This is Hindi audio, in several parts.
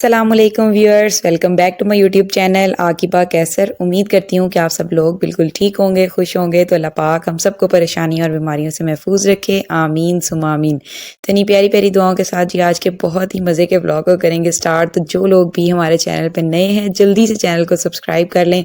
अस्सलामुअलैकुम viewers, welcome back to my YouTube channel Aqiba Qaiser. उम्मीद करती हूँ कि आप सब लोग बिल्कुल ठीक होंगे, खुश होंगे। तो अल्लाह पाक हम सबको परेशानियों और बीमारियों से महफूज रखे, आमीन सुमा आमीन। तो इन्हीं प्यारी प्यारी दुआओं के साथ जी आज के बहुत ही मज़े के ब्लॉग को करेंगे स्टार्ट। तो जो लोग भी हमारे चैनल पर नए हैं जल्दी से चैनल को सब्सक्राइब कर लें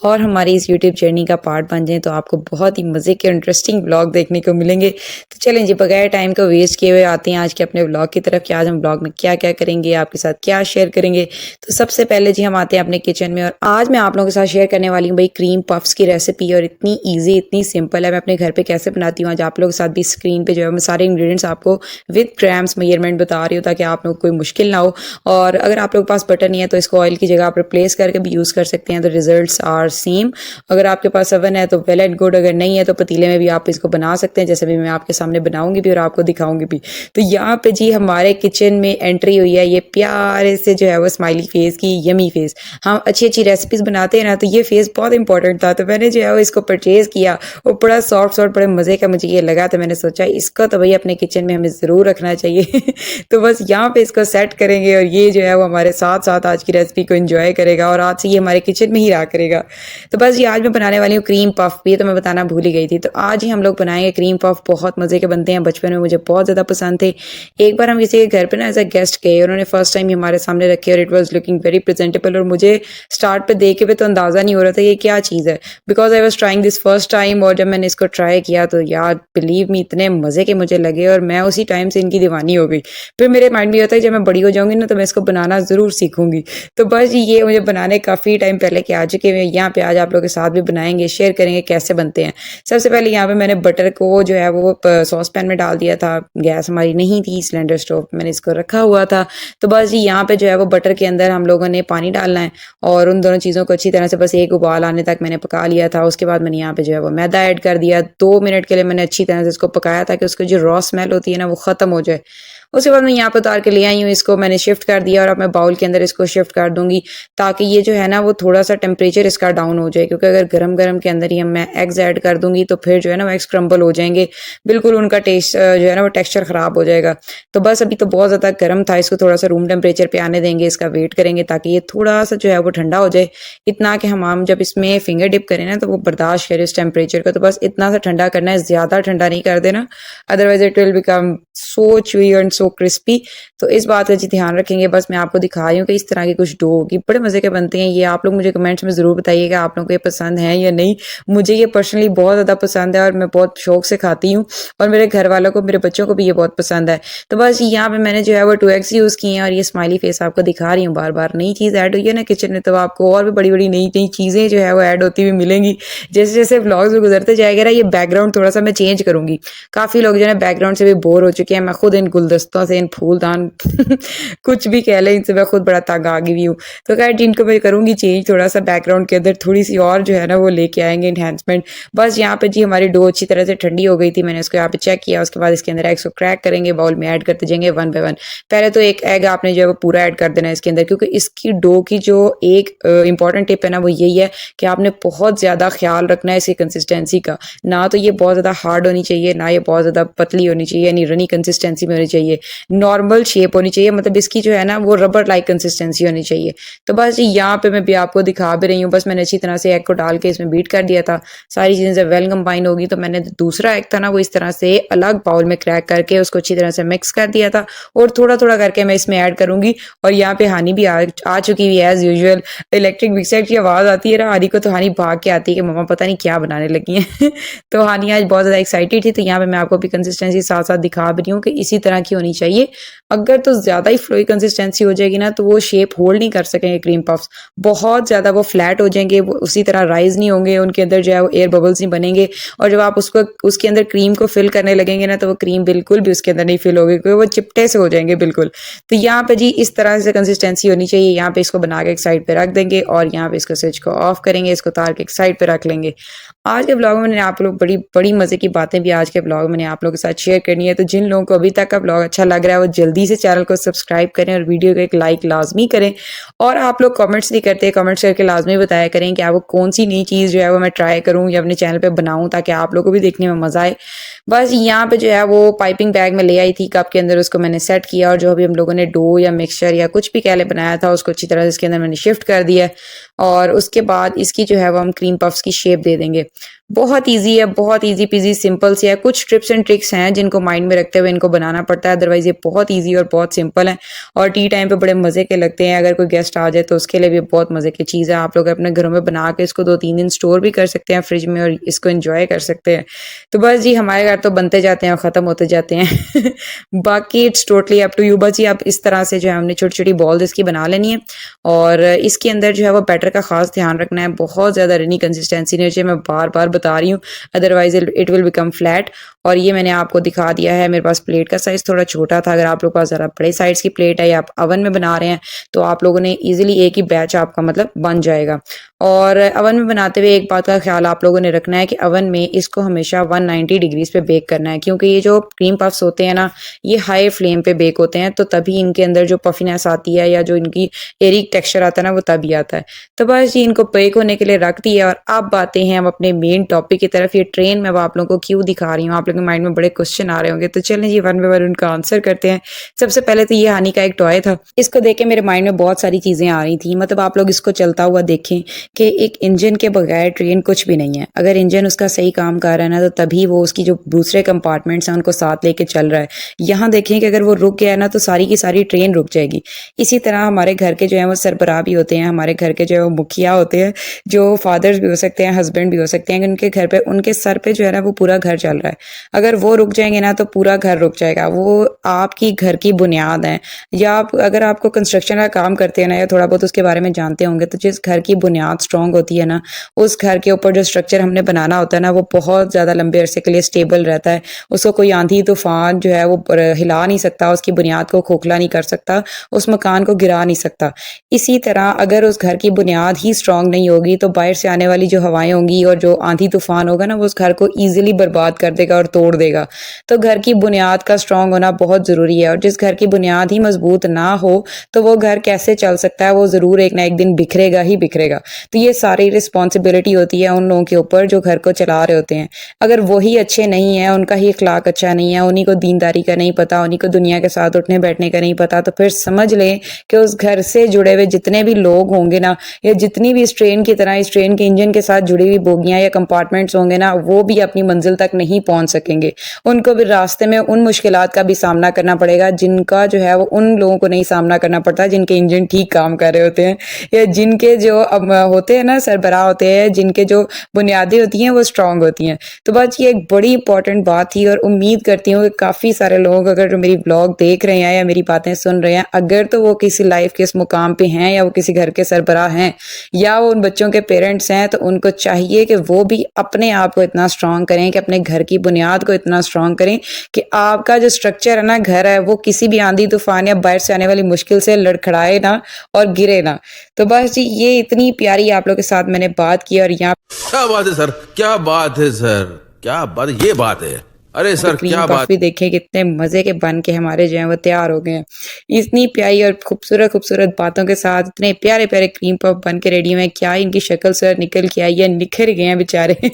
और हमारी इस यूट्यूब जर्नी का पार्ट बन जाएं, तो आपको बहुत ही मज़े के इंटरेस्टिंग ब्लॉग देखने को मिलेंगे। तो चलें जी, बगैर टाइम को वेस्ट किए हुए आते हैं आज के अपने ब्लॉग की तरफ कि आज हम ब्लॉग में क्या क्या करेंगे, आपके साथ क्या शेयर करेंगे। तो सबसे पहले जी हम आते हैं अपने किचन में और आज मैं आप लोगों के साथ शेयर करने वाली हूँ भाई क्रीम पफ्स की रेसिपी। और इतनी ईजी इतनी सिंपल है, मैं अपने घर पर कैसे बनाती हूँ आज आप लोगों के साथ भी स्क्रीन पर जो है मैं सारे इंग्रीडियंट्स आपको विद ग्राम्स मेजरमेंट बता रही हूँ ताकि आप लोग को कोई मुश्किल ना हो। और अगर आप लोग के पास बटर नहीं है तो इसको ऑयल की जगह आप रिप्लेस करके भी यूज़ कर सकते हैं। तो रिजल्ट्स आर सेम। अगर आपके पास ओवन है तो वेल एंड गुड, अगर नहीं है तो पतीले में भी आप इसको बना सकते हैं, जैसे भी मैं आपके सामने बनाऊंगी भी और आपको दिखाऊंगी भी। तो यहाँ पे जी हमारे किचन में एंट्री हुई है ये प्यारे से जो है वो स्माइली फेस की, यमी फेस। हम अच्छी अच्छी रेसिपीज बनाते हैं ना, तो ये फेस बहुत इंपॉर्टेंट था। तो मैंने जो है वो इसको परचेज किया और बड़ा सॉफ्ट सॉफ्ट बड़े मजे का मुझे ये लगा। तो मैंने सोचा इसको तो भाई अपने किचन में हमें ज़रूर रखना चाहिए। तो बस यहाँ पे इसको सेट करेंगे और ये जो है वो हमारे साथ साथ आज की रेसिपी को एंजॉय करेगा और आज से ये हमारे किचन में ही रहा करेगा। तो बस ये आज मैं बनाने वाली हूँ क्रीम पफ। ये तो मैं बताना भूल ही गई थी। तो आज ही हम लोग बनाएंगे क्रीम पफ। बहुत मज़े के बनते हैं, बचपन में मुझे बहुत ज़्यादा पसंद थे। एक बार हम किसी के घर पे ना एज अ गेस्ट गए, उन्होंने फर्स्ट टाइम हमारे सामने रखे और it was looking very presentable. और मुझे स्टार्ट पे देखे पे तो अंदाज़ा नहीं हो रहा था ये क्या चीज़ है, because I was trying this first time. और जब मैंने इसको ट्राई किया तो यार बिलीव मी इतने मज़े के मुझे लगे और मैं उसी टाइम से इनकी दीवानी हो गई। फिर मेरे माइंड में होता है जब मैं बड़ी हो जाऊंगी ना तो मैं इसको बनाना ज़रूर सीखूंगी। तो बस ये मुझे बनाने काफ़ी टाइम पहले के आ चुके हैं। यहाँ पे आज आप लोगों के साथ भी बनाएंगे, शेयर करेंगे कैसे बनते हैं। सबसे पहले यहाँ पे मैंने बटर को जो है वो सॉस पैन में डाल दिया था। गैस हमारी नहीं थी, सिलेंडर स्टोव मैंने इसको रखा हुआ था। तो बस जी यहाँ पे जो है वो बटर के अंदर हम लोगों ने पानी डालना है और उन दोनों चीज़ों को अच्छी तरह से बस एक उबाल आने तक मैंने पका लिया था। उसके बाद मैंने यहाँ पे जो है वो मैदा ऐड कर दिया। 2 मिनट के लिए मैंने अच्छी तरह से इसको पकाया ताकि उसकी जो रॉ स्मेल होती है ना वो ख़त्म हो जाए। उसके बाद मैं यहाँ पे उतार के ले आई हूँ, इसको मैंने शिफ्ट कर दिया और अब मैं बाउल के अंदर इसको शिफ्ट कर दूंगी ताकि ये जो है ना वो थोड़ा सा टेम्परेचर इसका डाउन हो जाए, क्योंकि अगर गरम गरम के अंदर ही मैं एग्स ऐड कर दूंगी तो फिर जो है ना वो एग्स क्रम्बल हो जाएंगे, बिल्कुल उनका टेस्ट जो है ना वो टेक्सचर ख़राब हो जाएगा। तो बस अभी तो बहुत ज़्यादा गर्म था, इसको थोड़ा सा रूम टेम्परेचर पे आने देंगे, इसका वेट करेंगे ताकि ये थोड़ा सा जो है वो ठंडा हो जाए। इतना कि हम जब इसमें फिंगर डिप करें ना तो वो बर्दाश्त करे इस टेम्परेचर को। तो बस इतना सा ठंडा करना है, ज़्यादा ठंडा नहीं कर देना, otherwise it will become so chewy and so crispy. तो इस बात का जी ध्यान रखेंगे। बस मैं आपको दिखा रही हूँ कि इस तरह की कुछ डो होगी, बड़े मज़े के बनते हैं ये। आप लोग मुझे कमेंट्स में ज़रूर बताइएगा आप लोगों को ये पसंद है या नहीं। मुझे ये पर्सनली बहुत ज़्यादा पसंद है और मैं बहुत शौक से खाती हूँ और मेरे घर वालों को, मेरे बच्चों को भी ये बहुत पसंद है। तो बस यहाँ पे मैंने जो है वो 2 एग्स यूज़ किए हैं और ये स्माइली फेस आपको दिखा रही हूँ। बार बार नई चीज़ ऐड हुई है ना किचन में, तो आपको और भी बड़ी बड़ी नई नई चीज़ें जो है वो ऐड होती हुई मिलेंगी। जैसे जैसे व्लॉग्स में गुजरते जाएगा ना ये बैकग्राउंड थोड़ा सा मैं चेंज करूँगी। काफ़ी लोग जो है बैकग्राउंड से भी बोर हो चुके हैं। मैं खुद इन गुलदस्तों से, इन फूलदान कुछ भी कह लें, इनसे मैं खुद बड़ा तंग आ गई हुई हूँ। तो खैर इनको मैं करूँगी चेंज, थोड़ा सा बैकग्राउंड के अंदर थोड़ी सी और जो है ना वो लेके आएंगे इन्हेंसमेंट। बस यहाँ पे जी हमारी डो अच्छी तरह से ठंडी हो गई थी, मैंने इसको यहाँ पे चेक किया। उसके बाद इसके अंदर एग्स को क्रैक करेंगे, बाउल में ऐड करते जाएंगे वन बाय वन। पहले तो एक एग आपने जो है वो पूरा ऐड कर देना है इसके अंदर, क्योंकि इसकी डो की जो एक इंपॉर्टेंट टिप है ना वो यही है कि आपने बहुत ज़्यादा ख्याल रखना है इसकी कंसिस्टेंसी का। ना तो ये बहुत ज़्यादा हार्ड होनी चाहिए, ना ये बहुत ज़्यादा पतली होनी चाहिए, यानी रनी कंसिस्टेंसी में होनी चाहिए, नॉर्मल शेप होनी चाहिए, मतलब इसकी जो है ना वो रबर लाइक कंसिस्टेंसी होनी चाहिए। तो बस यहाँ पे मैं भी आपको दिखा भी रही हूँ। बस मैंने अच्छी तरह से एग को डाल के इसमें बीट कर दिया था। सारी चीज़ें जब वेल कंबाइन होगी तो मैंने दूसरा एग था ना वो इस तरह से अलग बाउल में क्रैक करके उसको अच्छी तरह से मिक्स कर दिया था और थोड़ा थोड़ा करके मैं इसमें ऐड करूंगी। और यहाँ पे हानी भी आ चुकी हुई है एज यूजुअल। इलेक्ट्रिक मिक्सर की आवाज़ आती है ना हानी को, तो हानी भाग के आती है कि मम्मा पता नहीं क्या बनाने लगी हैं। तो हानी आज बहुत ज़्यादा एक्साइटेड थी। तो यहाँ पे मैं आपको भी कंसिस्टेंसी साथ साथ दिखा भी रही हूँ कि इसी तरह की होनी चाहिए। अगर तो ज़्यादा ही फ्लोई कंसिस्टेंसी हो जाएगी ना तो वो शेप होल्ड नहीं कर सकेंगे क्रीम पफ्स, बहुत ज़्यादा वो फ्लैट हो जाएंगे, वो उसी तरह राइज नहीं होंगे, उनके अंदर जो है वो एयर बबल्स नहीं बनेंगे। और जब आप उसको उसके अंदर क्रीम को फिल करने लगेंगे ना तो वो क्रीम बिल्कुल भी उसके अंदर नहीं फिल होगी, क्योंकि वो चिपटे से हो जाएंगे बिल्कुल। तो यहाँ पे जी इस तरह से कंसिस्टेंसी होनी चाहिए। यहाँ पे इसको बना के एक साइड पे रख देंगे और यहाँ पे इसको स्विच को ऑफ करेंगे, इसको तार के एक साइड पे रख लेंगे। आज के ब्लॉग में मैंने आप लोग बड़ी मज़े की बातें भी आज के ब्लॉग में मैंने आप लोगों के साथ शेयर करनी है। तो जिन लोगों को अभी तक का ब्लॉग अच्छा लग रहा है वो जल्दी से चैनल को सब्सक्राइब करें और वीडियो को एक लाइक लाजमी करें। और आप लोग कमेंट्स नहीं करते, कमेंट्स करके लाजमी बताया करें कि आपको कौन सी नई चीज़ जो है वो मैं ट्राई करूँ या अपने चैनल पे बनाऊँ, ताकि आप लोगों को भी देखने में मज़ा आए। बस यहाँ पे जो है वो पाइपिंग बैग में ले आई थी कप के अंदर, उसको मैंने सेट किया और जो अभी हम लोगों ने डो या मिक्सचर या कुछ भी कह ले बनाया था उसको अच्छी तरह से इसके अंदर मैंने शिफ्ट कर दिया। और उसके बाद इसकी जो है वो हम क्रीम पफ्स की शेप दे देंगे। बहुत ईज़ी है, बहुत ईज़ी पीज़ी सिंपल सी है। कुछ टिप्स एंड ट्रिक्स हैं जिनको माइंड में रखते हुए इनको बनाना पड़ता है, अदरवाइज़ ये बहुत ईज़ी और बहुत सिंपल है और टी टाइम पे बड़े मज़े के लगते हैं। अगर कोई गेस्ट आ जाए तो उसके लिए भी बहुत मज़े की चीज़ है। आप लोग अपने घरों में बना के इसको 2-3 दिन स्टोर भी कर सकते हैं फ्रिज में और इसको एन्जॉय कर सकते हैं। तो बस जी हमारे घर तो बनते जाते हैं और ख़त्म होते जाते हैं। बाकी it's totally up to you. बस जी आप इस तरह से जो है हमने छोटी-छोटी बॉल्स इसकी बना लेनी है और इसके अंदर जो है वो बैटर का ख़ास ध्यान रखना है। बहुत ज़्यादा रनी कंसिस्टेंसी नहीं चाहिए, मैं बार-बार बता रही हूँ, otherwise it will become flat. और ये मैंने आपको दिखा दिया है। मेरे पास प्लेट का साइज़ थोड़ा छोटा था, अगर आप लोगों के पास ज़रा बड़े साइज़ की प्लेट है या आप ओवन में बना रहे हैं तो आप लोगों ने ईज़िली एक ही बैच आपका मतलब बन जाएगा। और ओवन में बनाते हुए एक बात का ख़्याल आप लोगों ने रखना है कि ओवन में इसको हमेशा 190 डिग्रीज़ पे बेक करना है, क्योंकि ये जो क्रीम पफ्स होते हैं ना, ये हाई फ्लेम पे बेक होते हैं, तो तभी इनके अंदर जो पफीनेस आती है या जो इनकी एरिक टेक्सचर आता है ना, वो तभी आता है। तो बस जी इनको बेक होने के लिए रख दिया और अब आते हैं हम अपने मेन टॉपिक की तरफ। ये ट्रेन मैं अब आप लोगों को क्यों दिखा रही हूँ, आप लोगों के माइंड में बड़े क्वेश्चन आ रहे होंगे, तो चलें जी वन बाय वन उनका आंसर करते हैं। सबसे पहले तो ये हानी का एक टॉय था, इसको देख के मेरे माइंड में बहुत सारी चीज़ें आ रही थी। मतलब आप लोग इसको चलता हुआ देखें कि एक इंजन के बगैर ट्रेन कुछ भी नहीं है। अगर इंजन उसका सही काम कर रहा है ना, तो तभी वो उसकी जो दूसरे कंपार्टमेंट्स हैं उनको साथ लेके चल रहा है। यहाँ देखें कि अगर वो रुक गया है ना, तो सारी की सारी ट्रेन रुक जाएगी। इसी तरह हमारे घर के जो है वो सरबराह भी होते हैं, हमारे घर के जो है वो मुखिया होते हैं, जो फादर्स भी हो सकते हैं, हस्बैंड भी हो सकते हैं। उनके घर पे, उनके सर पे जो है ना वो पूरा घर चल रहा है। अगर वो रुक जाएंगे ना तो पूरा घर रुक जाएगा। वो आपकी घर की बुनियाद है। या आप अगर आपको कंस्ट्रक्शन का काम करते हैं ना या थोड़ा बहुत उसके बारे में जानते होंगे, तो जिस घर की बुनियाद स्ट्रांग होती है ना, उस घर के ऊपर जो स्ट्रक्चर हमने बनाना होता है ना, वो बहुत ज़्यादा लंबे अरसे के लिए स्टेबल रहता है। उसको कोई आंधी तूफान जो है वो हिला नहीं सकता, उसकी बुनियाद को खोखला नहीं कर सकता, उस मकान को गिरा नहीं सकता। इसी तरह अगर उस घर की बुनियाद ही स्ट्रांग नहीं होगी तो बाहर से आने वाली जो हवाएं होंगी और जो आंधी तूफान होगा ना, वो उस घर को ईजिली बर्बाद कर देगा और तोड़ देगा। तो घर की बुनियाद का स्ट्रांग होना बहुत ज़रूरी है और जिस घर की बुनियाद ही मजबूत ना हो तो वो घर कैसे चल सकता है, वो ज़रूर एक ना एक दिन बिखरेगा ही बिखरेगा। तो ये सारी रिस्पॉन्सिबिलिटी होती है उन लोगों के ऊपर जो घर को चला रहे होते हैं। अगर वही अच्छे नहीं है, उनका ही अखलाक अच्छा नहीं है, उन्हीं को दीनदारी का नहीं पता, उन्हीं को दुनिया के साथ उठने बैठने का नहीं पता, तो फिर समझ लें कि उस घर से जुड़े हुए जितने भी लोग होंगे ना, या जितनी भी इस ट्रेन की तरह इस ट्रेन के इंजन के साथ जुड़ी हुई बोगियां या कंपार्टमेंट्स होंगे ना, वो भी अपनी मंजिल तक नहीं पहुंच सकेंगे। उनको भी रास्ते में उन मुश्किलात का भी सामना करना पड़ेगा जिनका जो है वो उन लोगों को नहीं सामना करना पड़ता जिनके इंजन ठीक काम कर रहे होते हैं, या जिनके जो होते हैं ना सरबराह होते हैं, जिनके जो बुनियादें होती हैं वो स्ट्रांग होती हैं। तो बस ये एक बड़ी इंपॉर्टेंट बात थी और उम्मीद करती हूँ कि काफ़ी सारे लोग अगर जो मेरी ब्लॉग देख रहे हैं या मेरी बातें सुन रहे हैं, अगर तो वो किसी लाइफ के इस मुकाम पे हैं या वो किसी घर के सरबराह हैं या वो उन बच्चों के पेरेंट्स हैं, तो उनको चाहिए कि वो भी अपने आप को इतना स्ट्रांग करें, कि अपने घर की बुनियाद को इतना स्ट्रांग करें कि आपका जो स्ट्रक्चर है ना, घर है, वो किसी भी आंधी तूफान या बाहर से आने वाली मुश्किल से लड़खड़ाए ना और गिरे ना। तो बस जी ये इतनी प्यारी आप लोगों के साथ मैंने बात की और यहाँ क्या बात है सर, क्या बात है सर, क्या बात है, ये बात है। अरे सर क्रीम क्या पफ बात। भी देखें कितने मज़े के बन के हमारे जो हैं वो तैयार हो गए हैं। इतनी प्यारी और खूबसूरत खूबसूरत बातों के साथ इतने प्यारे प्यारे क्रीम पफ बन के रेडी हैं। क्या इनकी शक्ल सर निकल के आई है, निखर गए हैं बेचारे।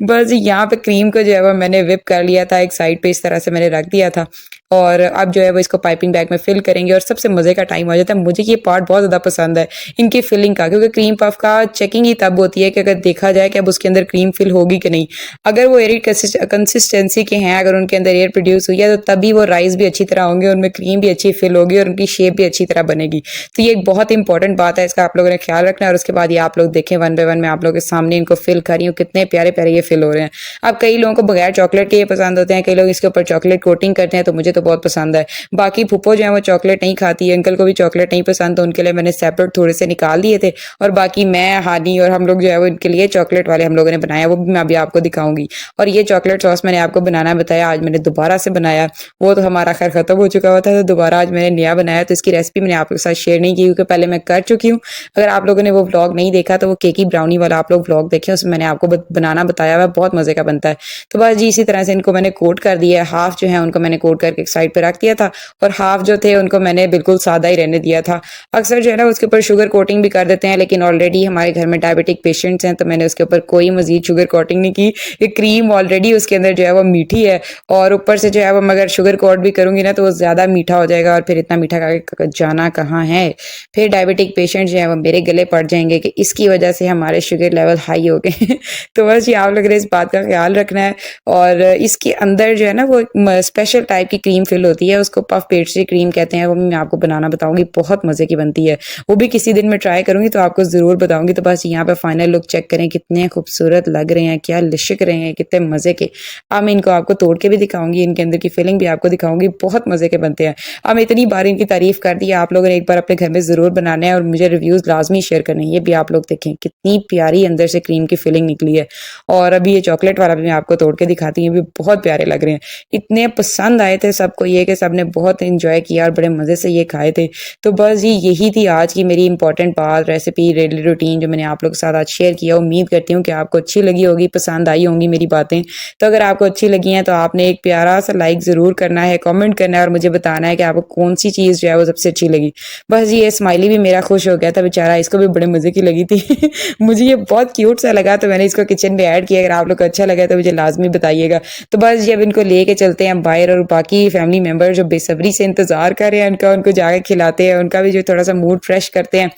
बस यहाँ पे क्रीम को जो है वो मैंने विप कर लिया था, एक साइड पे इस तरह से मैंने रख दिया था और अब जो है वो इसको पाइपिंग बैग में फिल करेंगे और सबसे मज़े का टाइम हो जाता है। मुझे ये पार्ट बहुत ज़्यादा पसंद है इनकी फिलिंग का, क्योंकि क्रीम पफ का चेकिंग ही तब होती है कि अगर देखा जाए कि अब उसके अंदर क्रीम फिल होगी कि नहीं। अगर वो एयर कंसिस्टेंसी के हैं, अगर उनके अंदर एयर प्रोड्यूस हुई है, तो तभी वो राइस भी अच्छी तरह होंगे, उनमें क्रीम भी अच्छी फिल होगी और उनकी शेप भी अच्छी तरह बनेगी। तो ये एक बहुत इंपॉर्टेंट बात है, इसका आप लोगों ने ख्याल रखना है। और उसके बाद ये आप लोग देखें वन बाय वन मैं आप लोगों के सामने इनको फिल कर रही हूँ, कितने प्यारे प्यारे ये फिल हो रहे हैं। अब कई लोगों को बगैर चॉकलेट के ये पसंद होते हैं, कई लोग इसके ऊपर चॉकलेट कोटिंग करते हैं, तो मुझे तो तो बहुत पसंद है। बाकी फूफो जो है वो चॉकलेट नहीं खाती है, अंकल को भी चॉकलेट नहीं पसंद, तो उनके लिए मैंने सेपरेट थोड़े से निकाल दिए थे और बाकी मैं, हानी और हम लोग जो है वो इनके लिए चॉकलेट वाले हम लोगों ने बनाया, वो भी मैं अभी आपको दिखाऊंगी। और ये चॉकलेट सॉस मैंने आपको बनाना बताया, आज मैंने दोबारा से बनाया, वो तो हमारा खैर खत्म हो चुका हुआ था, तो दोबारा आज मैंने नया बनाया। तो इसकी रेसिपी मैंने आपके साथ शेयर नहीं की क्योंकि पहले मैं कर चुकी हूँ। अगर आप लोगों ने वो व्लॉग नहीं देखा तो वो केकी ब्राउनी वाला आप लोग व्लॉग देखें, उसमें मैंने आपको बनाना बताया हुआ, बहुत मजे का बनता है। तो बस जी इसी तरह से इनको मैंने कोट कर दिया है, हाफ जो है उनको मैंने कोट करके एक साइड पे रख दिया था और हाफ जो थे उनको मैंने बिल्कुल सादा ही रहने दिया था। अक्सर जो है ना उसके ऊपर शुगर कोटिंग भी कर देते हैं, लेकिन ऑलरेडी हमारे घर में डायबिटिक पेशेंट्स हैं तो मैंने उसके ऊपर कोई मजीद शुगर कोटिंग नहीं की। ये क्रीम ऑलरेडी उसके अंदर जो है वो मीठी है और ऊपर से जो है वो मगर शुगर कोट भी करूंगी ना तो वो ज्यादा मीठा हो जाएगा और फिर इतना मीठा खा जाना कहाँ है, फिर डायबिटिक पेशेंट जो है वो मेरे गले पड़ जाएंगे कि इसकी वजह से हमारे शुगर लेवल हाई हो गए। तो बस ये आप लोग ने इस बात का ख्याल रखना है। और इसके अंदर जो है ना वो स्पेशल टाइप की क्रीम फिल होती है, उसको पफ पेस्ट्री क्रीम कहते हैं, वो मैं आपको बनाना बताऊंगी, बहुत मजे की बनती है। वो भी किसी दिन मैं ट्राई करूंगी तो आपको जरूर बताऊंगी। तो बस यहाँ पे फाइनल लुक चेक करें, कितने खूबसूरत लग रहे हैं, क्या लिशक रहे हैं, कितने मजे के। अब मैं इनको आपको तोड़ के भी दिखाऊंगी, इनके अंदर की फिलिंग भी आपको दिखाऊंगी, बहुत मजे के बनते हैं। अब इतनी बार इनकी तारीफ कर दी, आप लोगों ने एक बार अपने घर में जरूर बनाना है और मुझे रिव्यूज लाजमी शेयर करने हैं। ये भी आप लोग देखें कितनी प्यारी अंदर से क्रीम की फिलिंग निकली है। और अभी ये चॉकलेट वाला भी मैं आपको तोड़ के दिखाती हूँ, ये भी बहुत प्यारे लग रहे हैं। इतने पसंद आए थे सबको ये कि सबने बहुत इंजॉय किया और बड़े मजे से ये खाए थे। तो बस जी यही थी आज की मेरी इंपॉर्टेंट बात, रेसिपी, डेली रूटीन जो मैंने आप लोगों के साथ आज शेयर किया। उम्मीद करती हूँ कि आपको अच्छी लगी होगी, पसंद आई होंगी मेरी बातें। तो अगर आपको अच्छी लगी हैं तो आपने एक प्यारा सा लाइक जरूर करना है, कमेंट करना है और मुझे बताना है कि आपको कौन सी चीज जो है वो सबसे अच्छी लगी। बस ये स्माइली भी मेरा खुश हो गया था बेचारा, इसको भी बड़े मजे की लगी थी। मुझे ये बहुत क्यूट सा लगा तो मैंने इसको किचन में ऐड किया। अगर आप लोग को अच्छा लगा तो मुझे लाजमी बताइएगा। तो बस जब इनको लेके चलते हैं बाहर और बाकी फैमिली मेंबर जो बेसब्री से इंतजार कर रहे हैं उनका, उनको जाके खिलाते हैं, उनका भी जो थोड़ा सा मूड फ्रेश करते हैं।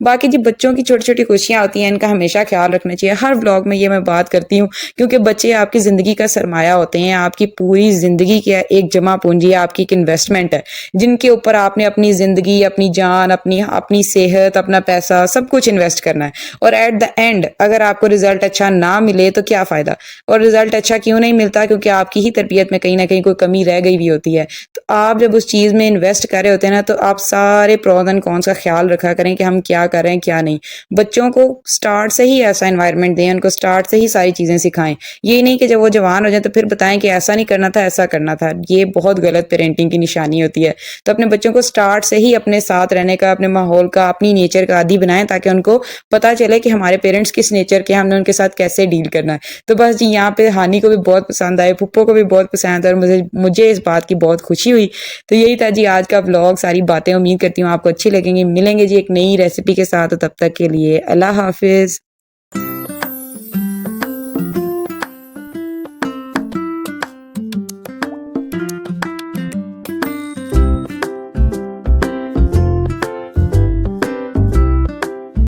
बाकी जी बच्चों की छोटी छोटी खुशियां होती हैं, इनका हमेशा ख्याल रखना चाहिए। हर व्लॉग में ये मैं बात करती हूँ क्योंकि बच्चे आपकी जिंदगी का सरमाया होते हैं, आपकी पूरी जिंदगी की एक जमा पूंजी है, आपकी एक इन्वेस्टमेंट है जिनके ऊपर आपने अपनी जिंदगी, अपनी जान, अपनी अपनी सेहत, अपना पैसा सब कुछ इन्वेस्ट करना है। और एट द एंड अगर आपको रिजल्ट अच्छा ना मिले तो क्या फायदा। और रिजल्ट अच्छा क्यों नहीं मिलता, क्योंकि आपकी ही तरबियत में कहीं ना कहीं कोई कमी रह गई भी होती है। तो आप जब उस चीज में इन्वेस्ट कर रहे होते हैं ना तो आप सारे प्रोज एंड कॉन्स का ख्याल रखा करें कि हम क्या कर रहे हैं क्या नहीं। बच्चों को स्टार्ट से ही ऐसा एनवायरनमेंट दें, उनको स्टार्ट से ही सारी चीजें सिखाएं। ये नहीं कि जब वो जवान हो जाए तो फिर बताएं कि ऐसा नहीं करना था ऐसा करना था। ये बहुत गलत पेरेंटिंग की निशानी होती है। तो अपने बच्चों को स्टार्ट से ही अपने साथ रहने का, अपने माहौल का, अपनी नेचर का आदी बनाएं ताकि उनको पता चले कि हमारे पेरेंट्स किस नेचर के, हमने उनके साथ कैसे डील करना है। तो बस जी यहाँ पे हानि को भी बहुत पसंद आए, पुप्पो को भी बहुत पसंद आया और मुझे इस बात की बहुत खुशी हुई। तो यही था जी आज का व्लॉग, सारी बातें उम्मीद करती हूँ आपको अच्छी लगेंगी। मिलेंगे जी एक नई रेसिपी के साथ, तो तब तक के लिए अल्लाह हाफिज।